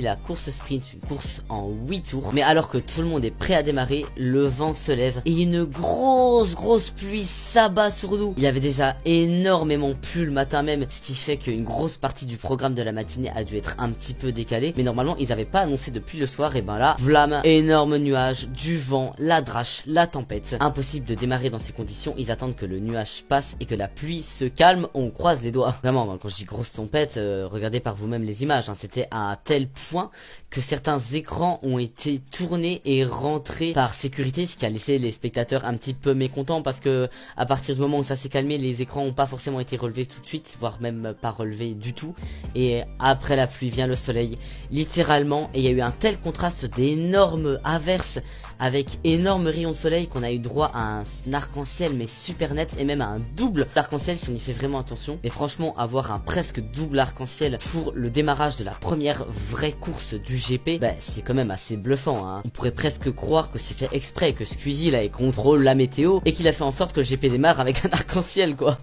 la course sprint, une course en 8 tours. Mais alors que tout le monde est prêt à démarrer, le vent se lève et une grosse pluie s'abat sur nous. Il y avait déjà énormément plu le matin même, ce qui fait qu'une grosse partie du programme de la matinée a dû être un petit peu décalée. Mais normalement ils avaient pas annoncé depuis le soir. Et ben là, vlam, énorme nuage, du vent, la drache, la tempête. Impossible de démarrer dans ces conditions. Ils attendent que le nuage passe et que la pluie se calme. On croise les doigts. Vraiment, quand je dis grosse tempête, regardez par vous-même les images. C'était à un tel point que certains écrans ont été tournés et rentrés par sécurité, ce qui a laissé les spectateurs un petit peu mécontents parce que à partir du moment où ça s'est calmé, les écrans n'ont pas forcément été relevés tout de suite, voire même pas relevés du tout. Et après la pluie vient le soleil, littéralement, et il y a eu un tel contraste d'énormes averses avec énormes rayons de soleil qu'on a eu droit à un arc-en-ciel mais super net, et même à un double arc-en-ciel si on y fait vraiment attention. Et franchement, avoir un presque double arc-en-ciel pour le démarrage de la première vraie course du GP, bah, c'est quand même assez bluffant, hein. On pourrait presque croire que c'est fait exprès, que Squeezie là il contrôle la météo et qu'il a fait en sorte que le GP démarre avec un arc-en-ciel quoi.